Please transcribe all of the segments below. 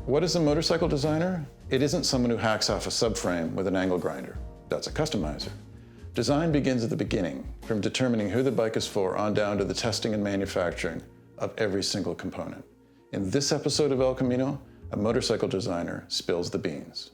What is a motorcycle designer? It isn't someone who hacks off a subframe with an angle grinder. That's a customizer. Design begins at the beginning, from determining who the bike is for on down to the testing and manufacturing of every single component. In this episode of El Camino, a motorcycle designer spills the beans.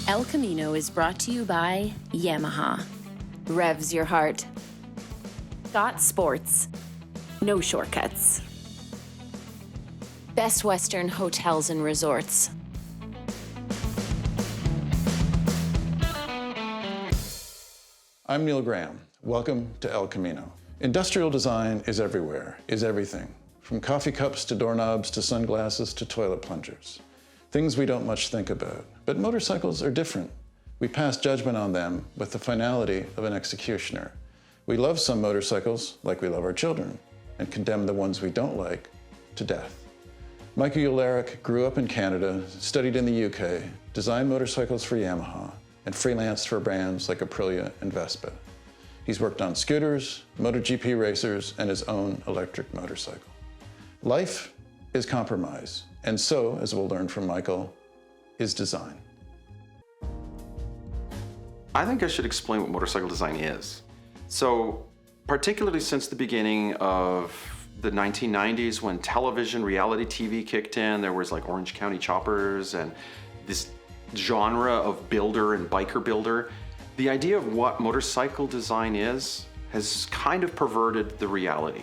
El Camino is brought to you by Yamaha. Revs your heart. Scott Sports. No shortcuts. Best Western Hotels and Resorts. I'm Neil Graham. Welcome to El Camino. Industrial design is everywhere, is everything. From coffee cups to doorknobs to sunglasses to toilet plungers. Things we don't much think about. But motorcycles are different. We pass judgment on them with the finality of an executioner. We love some motorcycles like we love our children, and condemn the ones we don't like to death. Michael Uhlarik grew up in Canada, studied in the UK, designed motorcycles for Yamaha, and freelanced for brands like Aprilia and Vespa. He's worked on scooters, MotoGP racers, and his own electric motorcycle. Life is compromise, and so, as we'll learn from Michael, is design. I think I should explain what motorcycle design is. So, particularly since the beginning of the 1990s when television, reality TV kicked in, there was like Orange County Choppers and this genre of builder and biker builder, the idea of what motorcycle design is has kind of perverted the reality.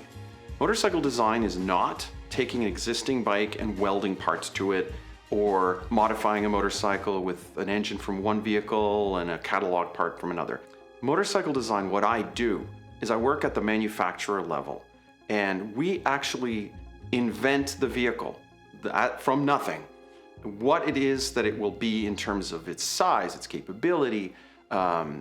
Motorcycle design is not taking an existing bike and welding parts to it, or modifying a motorcycle with an engine from one vehicle and a catalog part from another. Motorcycle design, what I do is I work at the manufacturer level, and we actually invent the vehicle from nothing. What it is that it will be in terms of its size, its capability,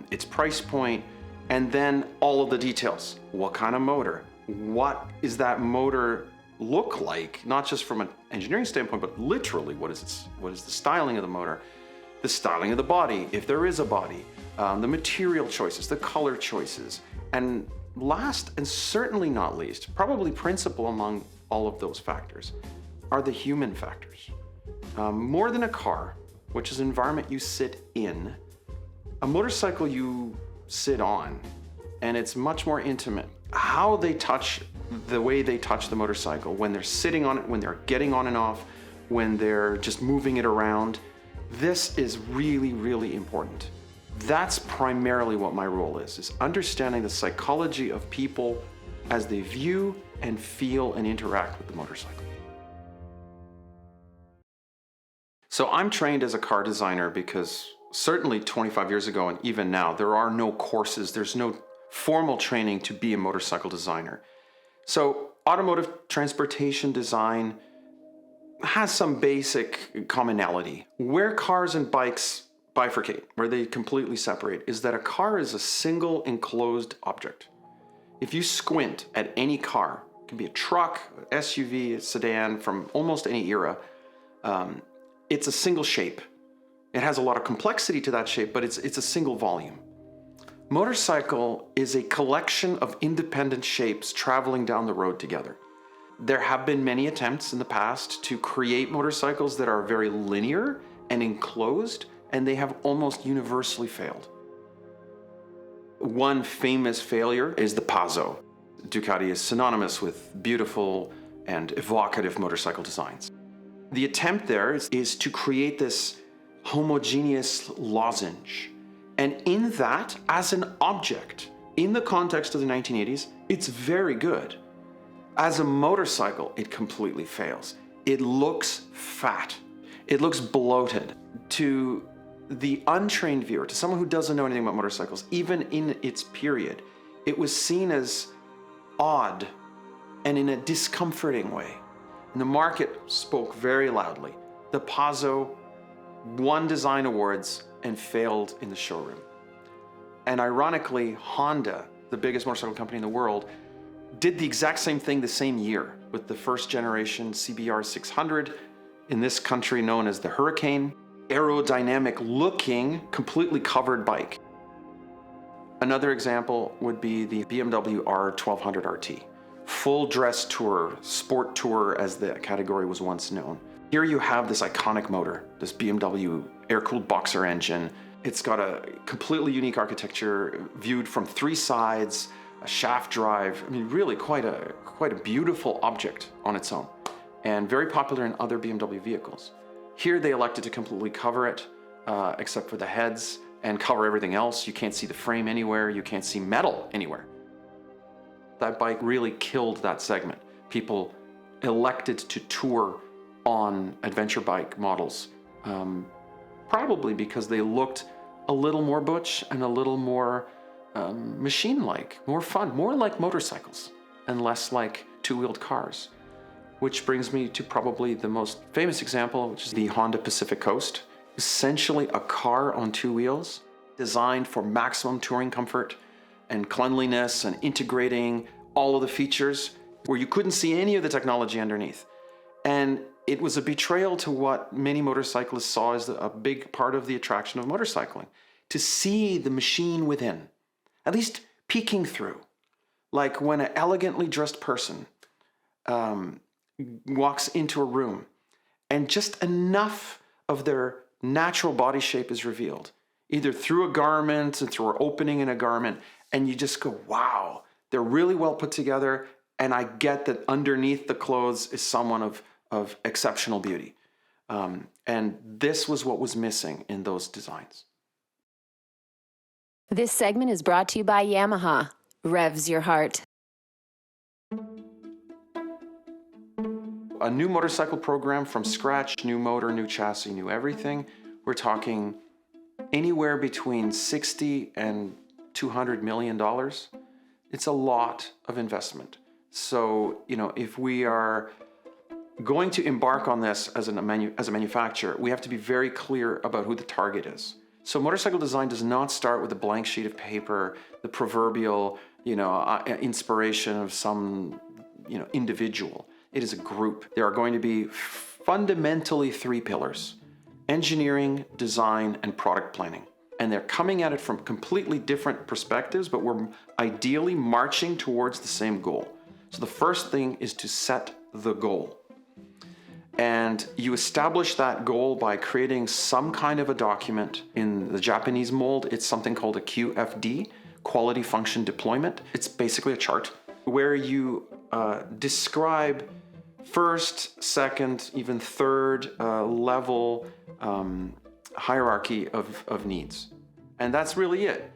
its price point, and then all of the details. What kind of motor? What is that motor look like, not just from an engineering standpoint, but literally what is the styling of the motor, the styling of the body, if there is a body, the material choices, the color choices, and last and certainly not least, probably principal among all of those factors, are the human factors. More than a car, which is an environment you sit in, a motorcycle you sit on, and it's much more intimate. How they touch, the way they touch the motorcycle, when they're sitting on it, when they're getting on and off, when they're just moving it around, this is really, really important. That's primarily what my role is understanding the psychology of people as they view and feel and interact with the motorcycle. So I'm trained as a car designer because certainly 25 years ago and even now, there are no courses, there's no formal training to be a motorcycle designer. So automotive transportation design has some basic commonality. Where cars and bikes bifurcate, where they completely separate, is that a car is a single enclosed object. If you squint at any car, it can be a truck, an SUV, a sedan from almost any era, it's a single shape. It has a lot of complexity to that shape, but it's a single volume. Motorcycle is a collection of independent shapes traveling down the road together. There have been many attempts in the past to create motorcycles that are very linear and enclosed, and they have almost universally failed. One famous failure is the Pazzo. Ducati is synonymous with beautiful and evocative motorcycle designs. The attempt there is to create this homogeneous lozenge. And in that, as an object, in the context of the 1980s, it's very good. As a motorcycle, it completely fails. It looks fat. It looks bloated. To the untrained viewer, to someone who doesn't know anything about motorcycles, even in its period, it was seen as odd and in a discomforting way. And the market spoke very loudly. The Pazzo won design awards and failed in the showroom. And ironically, Honda, the biggest motorcycle company in the world, did the exact same thing the same year. with the first generation CBR 600, in this country known as the Hurricane, aerodynamic looking, completely covered bike. Another example would be the BMW R1200 RT, full dress tourer, sport tourer as the category was once known. Here you have this iconic motor, this BMW air-cooled boxer engine. It's got a completely unique architecture viewed from three sides, a shaft drive. I mean, really quite a beautiful object on its own, and very popular in other BMW vehicles. Here they elected to completely cover it, except for the heads, and cover everything else. You can't see the frame anywhere. You can't see metal anywhere. That bike really killed that segment. People elected to tour on adventure bike models, probably because they looked a little more butch and a little more machine-like, more fun, more like motorcycles and less like two-wheeled cars. Which brings me to probably the most famous example, which is the Honda Pacific Coast. Essentially a car on two wheels, designed for maximum touring comfort and cleanliness and integrating all of the features where you couldn't see any of the technology underneath. And it was a betrayal to what many motorcyclists saw as a big part of the attraction of motorcycling, to see the machine within, at least peeking through. Like when an elegantly dressed person walks into a room and just enough of their natural body shape is revealed, either through a garment and through an opening in a garment, and you just go, wow, they're really well put together, and I get that underneath the clothes is someone of exceptional beauty. And this was what was missing in those designs. This segment is brought to you by Yamaha. Revs your heart. A new motorcycle program from scratch, new motor, new chassis, new everything. We're talking anywhere between $60 and $200 million. It's a lot of investment. So, if we are going to embark on this as a manufacturer, we have to be very clear about who the target is. So motorcycle design does not start with a blank sheet of paper, the proverbial, inspiration of some, individual. It is a group. There are going to be fundamentally three pillars: engineering, design, and product planning. And they're coming at it from completely different perspectives, but we're ideally marching towards the same goal. So the first thing is to set the goal. And you establish that goal by creating some kind of a document. In the Japanese mold, it's something called a QFD, Quality Function Deployment. It's basically a chart where you describe first, second, even third level hierarchy of needs. And that's really it.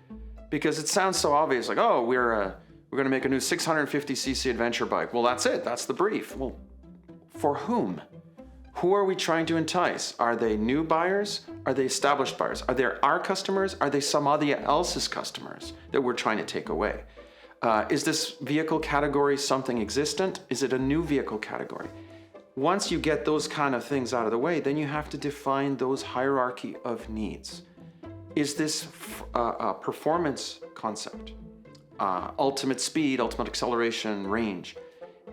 Because it sounds so obvious, like, oh, we're going to make a new 650cc adventure bike. Well, that's it. That's the brief. Well, for whom? Who are we trying to entice? Are they new buyers? Are they established buyers? Are they our customers? Are they somebody else's customers that we're trying to take away? Is this vehicle category something existent? Is it a new vehicle category? Once you get those kind of things out of the way, then you have to define those hierarchy of needs. Is this a performance concept? Ultimate speed, ultimate acceleration, range?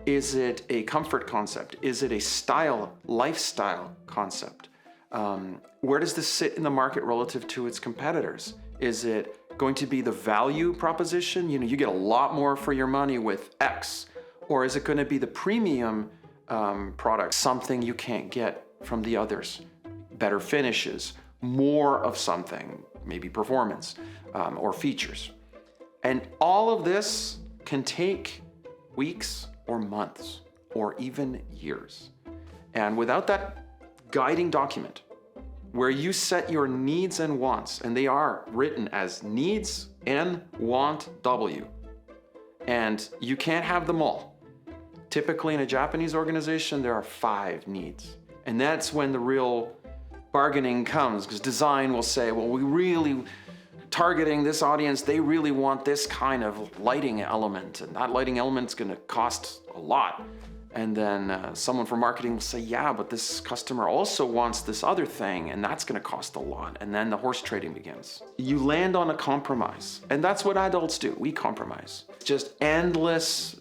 Is it a comfort concept? Is it a style, lifestyle concept? Where does this sit in the market relative to its competitors? Is it going to be the value proposition? You get a lot more for your money with X. Or is it going to be the premium product, something you can't get from the others? Better finishes, more of something, maybe performance or features. And all of this can take weeks or months or even years. And without that guiding document where you set your needs and wants, and they are written as needs N, want W, and you can't have them all. Typically in a Japanese organization, there are 5 needs. And that's when the real bargaining comes, because design will say, well, we really targeting this audience, they really want this kind of lighting element, and that lighting element's going to cost a lot. And then someone from marketing will say, yeah, but this customer also wants this other thing, and that's going to cost a lot. And then the horse trading begins. You land on a compromise, and that's what adults do. We compromise. Just endless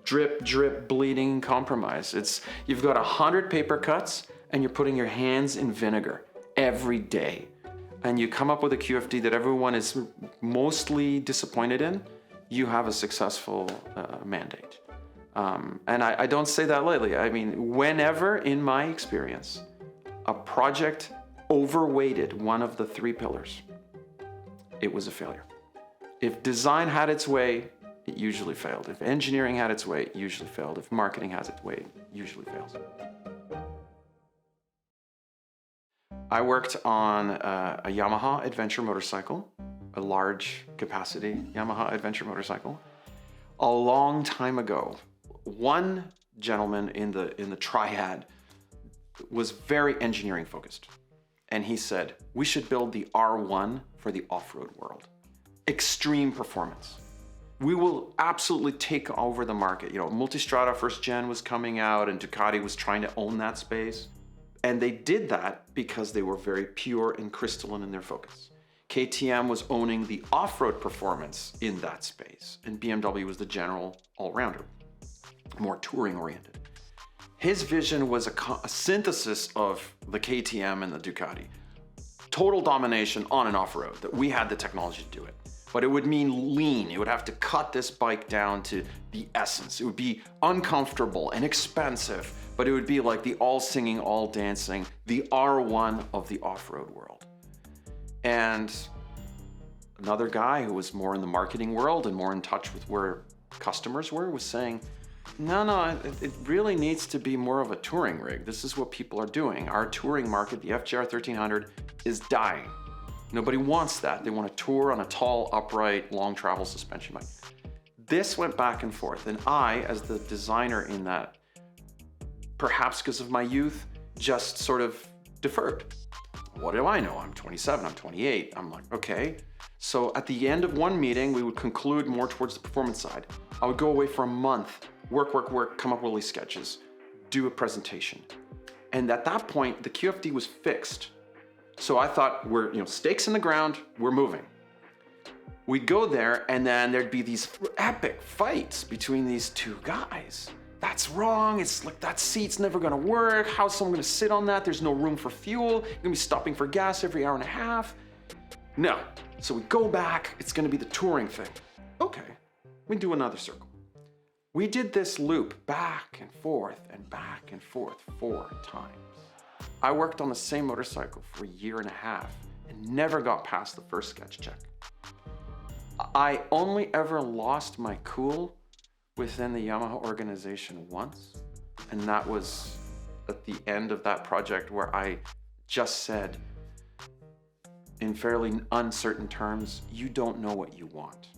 drip, drip, bleeding compromise. You've got 100 paper cuts and you're putting your hands in vinegar every day. And you come up with a QFD that everyone is mostly disappointed in, you have a successful mandate. And I don't say that lightly. I mean, whenever in my experience, a project overweighted one of the 3 pillars, it was a failure. If design had its way, it usually failed. If engineering had its way, it usually failed. If marketing has its way, it usually fails. I worked on a Yamaha adventure motorcycle, a large capacity Yamaha adventure motorcycle, a long time ago. One gentleman in the triad was very engineering focused. And he said, we should build the R1 for the off-road world. Extreme performance. We will absolutely take over the market. You know, Multistrada first gen was coming out and Ducati was trying to own that space. And they did that because they were very pure and crystalline in their focus. KTM was owning the off-road performance in that space, and BMW was the general all-rounder, more touring oriented. His vision was a synthesis of the KTM and the Ducati. Total domination on and off-road, that we had the technology to do it. But it would mean lean. It would have to cut this bike down to the essence. It would be uncomfortable and expensive, but it would be like the all singing, all dancing, the R1 of the off-road world. And another guy who was more in the marketing world and more in touch with where customers were was saying, no, it really needs to be more of a touring rig. This is what people are doing. Our touring market, the FJR 1300, is dying. Nobody wants that. They want to tour on a tall, upright, long travel suspension bike. This went back and forth, and I, as the designer in that, perhaps because of my youth, just sort of deferred. What do I know? I'm 27, I'm 28. I'm like, okay. So at the end of one meeting, we would conclude more towards the performance side. I would go away for a month, work, come up with all these sketches, do a presentation. And at that point, the QFD was fixed. So I thought, we're, stakes in the ground, we're moving. We'd go there, and then there'd be these epic fights between these two guys. That's wrong, it's like that seat's never gonna work. How's someone gonna sit on that? There's no room for fuel. You're gonna be stopping for gas every hour and a half. No, so we go back, it's gonna be the touring thing. Okay, we do another circle. We did this loop back and forth 4 times. I worked on the same motorcycle for a year and a half and never got past the first sketch check. I only ever lost my cool within the Yamaha organization once, and that was at the end of that project where I just said, in fairly uncertain terms, you don't know what you want.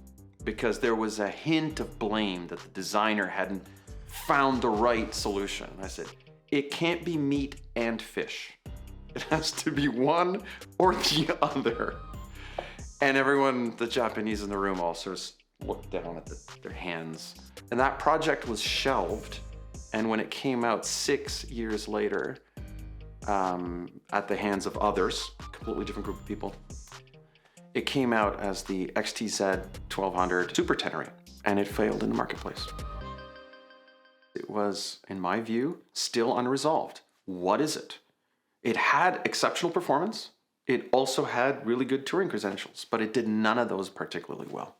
Because there was a hint of blame that the designer hadn't found the right solution. And I said, it can't be meat and fish. It has to be one or the other. And everyone, the Japanese in the room, all sort of looked down at their hands. And that project was shelved. And when it came out 6 years later, at the hands of others, completely different group of people, it came out as the XTZ 1200 Super Tenere, and it failed in the marketplace. It was, in my view, still unresolved. What is it? It had exceptional performance. It also had really good touring credentials, but it did none of those particularly well.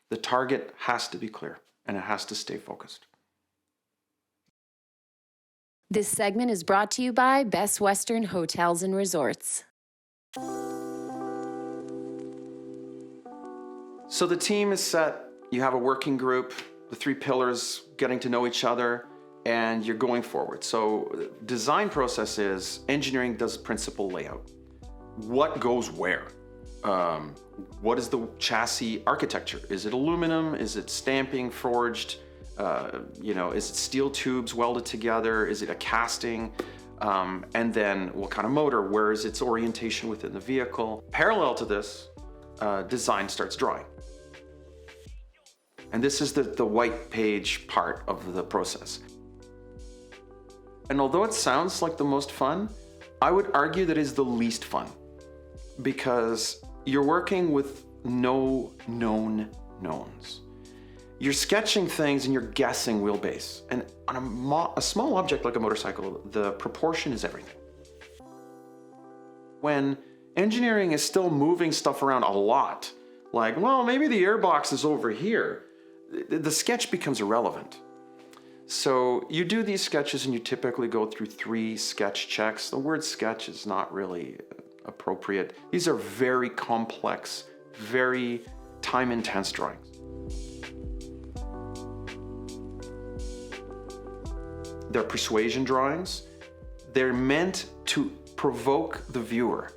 The target has to be clear, and it has to stay focused. This segment is brought to you by Best Western Hotels and Resorts. So the team is set, you have a working group, the 3 pillars, getting to know each other, and you're going forward. So design process is engineering does principal layout. What goes where? What is the chassis architecture? Is it aluminum? Is it stamping, forged? Is it steel tubes welded together? Is it a casting? And then what kind of motor? Where is its orientation within the vehicle? Parallel to this, design starts drawing. And this is the white page part of the process. And although it sounds like the most fun, I would argue that it is the least fun, because you're working with no known knowns. You're sketching things and you're guessing wheelbase. And on a small object like a motorcycle, the proportion is everything. When engineering is still moving stuff around a lot, like, well, maybe the airbox is over here, the sketch becomes irrelevant. So you do these sketches and you typically go through 3 sketch checks. The word sketch is not really appropriate. These are very complex, very time-intense drawings. They're persuasion drawings. They're meant to provoke the viewer.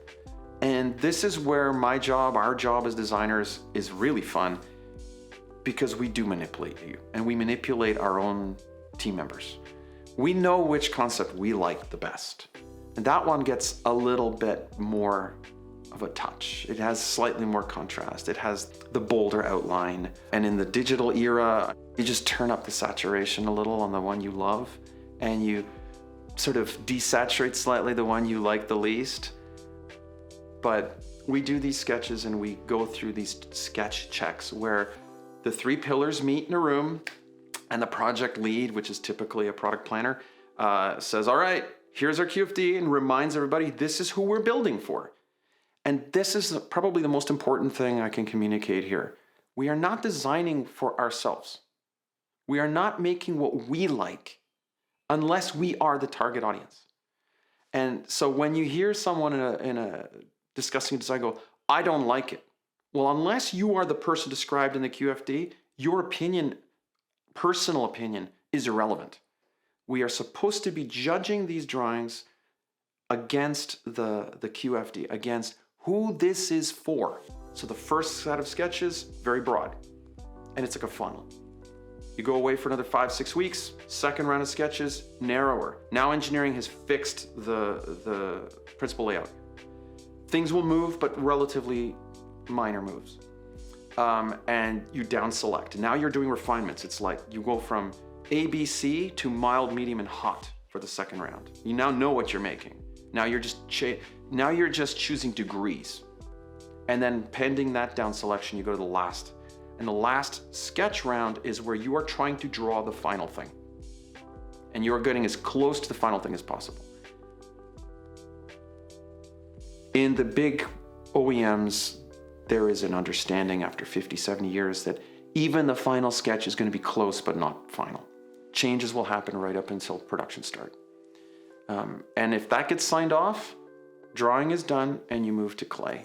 And this is where my job, our job as designers, is really fun, because we do manipulate you and we manipulate our own team members. We know which concept we like the best. And that one gets a little bit more of a touch. It has slightly more contrast. It has the bolder outline. And in the digital era, you just turn up the saturation a little on the one you love, and you sort of desaturate slightly the one you like the least. But we do these sketches and we go through these sketch checks where the 3 pillars meet in a room, and the project lead, which is typically a product planner, says, all right, here's our QFD, and reminds everybody this is who we're building for. And this is probably the most important thing I can communicate here. We are not designing for ourselves. We are not making what we like unless we are the target audience. And so when you hear someone in a discussing a design go, I don't like it. Well, unless you are the person described in the QFD, your opinion, personal opinion, is irrelevant. We are supposed to be judging these drawings against the QFD, against who this is for. So the first set of sketches, very broad, and it's like a funnel. You go away for another 5-6 weeks, second round of sketches, narrower. Now engineering has fixed the principal layout. Things will move, but relatively minor moves. And you down select. Now you're doing refinements. It's like you go from ABC to mild, medium, and hot for the second round. You now know what you're making. Now you're just choosing degrees. And then pending that down selection, you go to the last. And the last sketch round is where you are trying to draw the final thing. And you are getting as close to the final thing as possible. In the big OEMs, there is an understanding after 50, 70 years that even the final sketch is going to be close but not final. Changes will happen right up until production start. And if that gets signed off, drawing is done and you move to clay.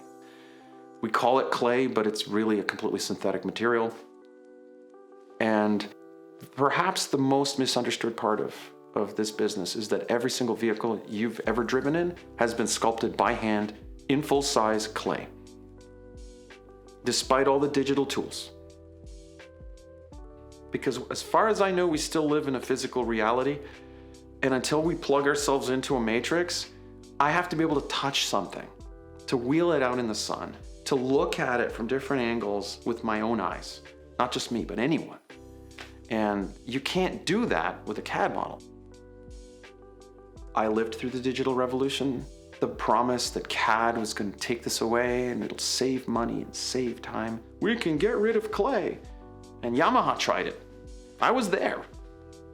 We call it clay, but it's really a completely synthetic material. And perhaps the most misunderstood part of this business is that every single vehicle you've ever driven in has been sculpted by hand in full-size clay, despite all the digital tools. Because as far as I know, we still live in a physical reality, and until we plug ourselves into a matrix, I have to be able to touch something, to wheel it out in the sun, to look at it from different angles with my own eyes, not just me, but anyone. And you can't do that with a CAD model. I lived through the digital revolution, the promise that CAD was going to take this away and it'll save money and save time. We can get rid of clay. And Yamaha tried it. I was there.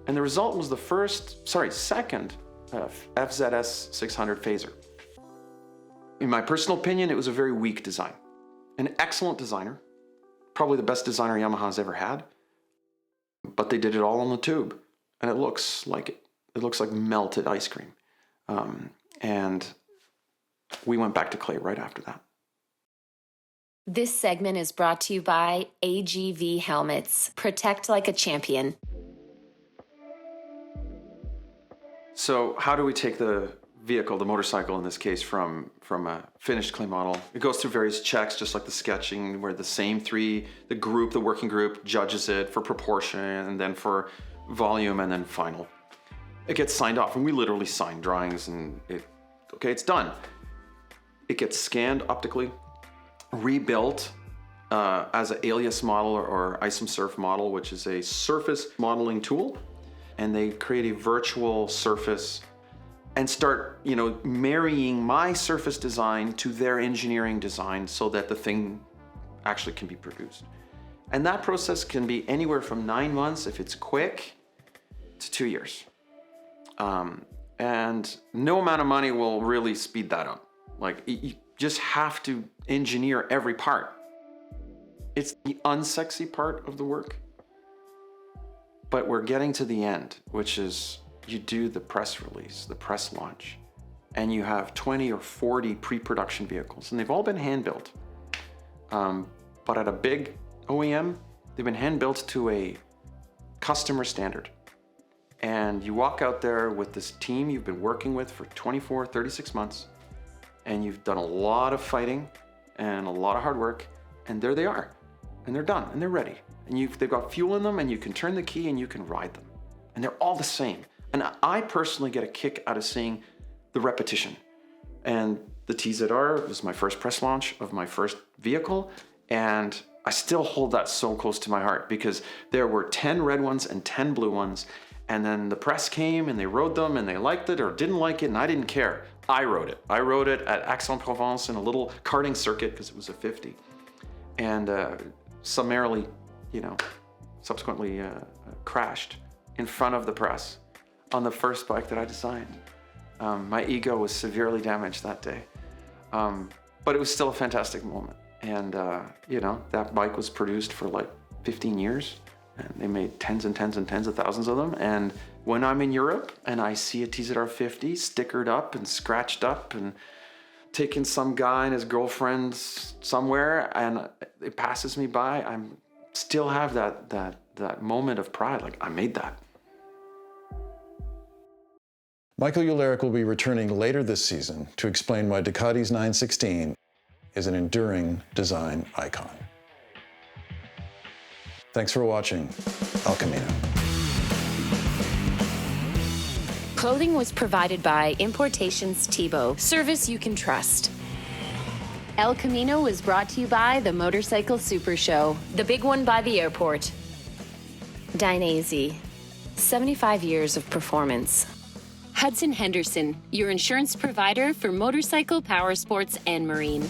And the result was the second FZS 600 phaser. In my personal opinion, it was a very weak design. An excellent designer, probably the best designer Yamaha's ever had, but they did it all on the tube, and it looks like it. It looks like melted ice cream. And we went back to clay right after that. This segment is brought to you by AGV Helmets. Protect like a champion. So how do we take the vehicle, the motorcycle in this case, from a finished clay model? It goes through various checks, just like the sketching, where the same 3, the working group judges it for proportion, and then for volume, and then final. It gets signed off, and we literally sign drawings, and it's done. It gets scanned optically, rebuilt as an alias model or ISOMSurf model, which is a surface modeling tool, and they create a virtual surface and start, marrying my surface design to their engineering design so that the thing actually can be produced. And that process can be anywhere from 9 months, if it's quick, to 2 years. And no amount of money will really speed that up. Like, you just have to engineer every part. It's the unsexy part of the work. But we're getting to the end, which is you do the press release, the press launch, and you have 20 or 40 pre-production vehicles, and they've all been hand-built. But at a big OEM, they've been hand-built to a customer standard. And you walk out there with this team you've been working with for 24, 36 months, and you've done a lot of fighting and a lot of hard work, and there they are. And they're done, and they're ready. And they've got fuel in them, and you can turn the key and you can ride them. And they're all the same. And I personally get a kick out of seeing the repetition. And the TZR was my first press launch of my first vehicle, and I still hold that so close to my heart because there were 10 red ones and 10 blue ones, and then the press came and they rode them and they liked it or didn't like it, and I didn't care. I rode it. I rode it at Aix-en-Provence in a little karting circuit because it was a 50. And summarily, subsequently crashed in front of the press on the first bike that I designed. My ego was severely damaged that day, but it was still a fantastic moment. And that bike was produced for like 15 years, and they made tens and tens and tens of thousands of them. And when I'm in Europe and I see a TZR 50 stickered up and scratched up and taking some guy and his girlfriend somewhere, and it passes me by, I still have that moment of pride, like I made that. Michael Uhlarik will be returning later this season to explain why Ducati's 916 is an enduring design icon. Thanks for watching El Camino. Clothing was provided by Importations Tebow, service you can trust. El Camino was brought to you by the Motorcycle Super Show, the big one by the airport. Dainese, 75 years of performance. Hudson Henderson, your insurance provider for motorcycle, power sports, and marine.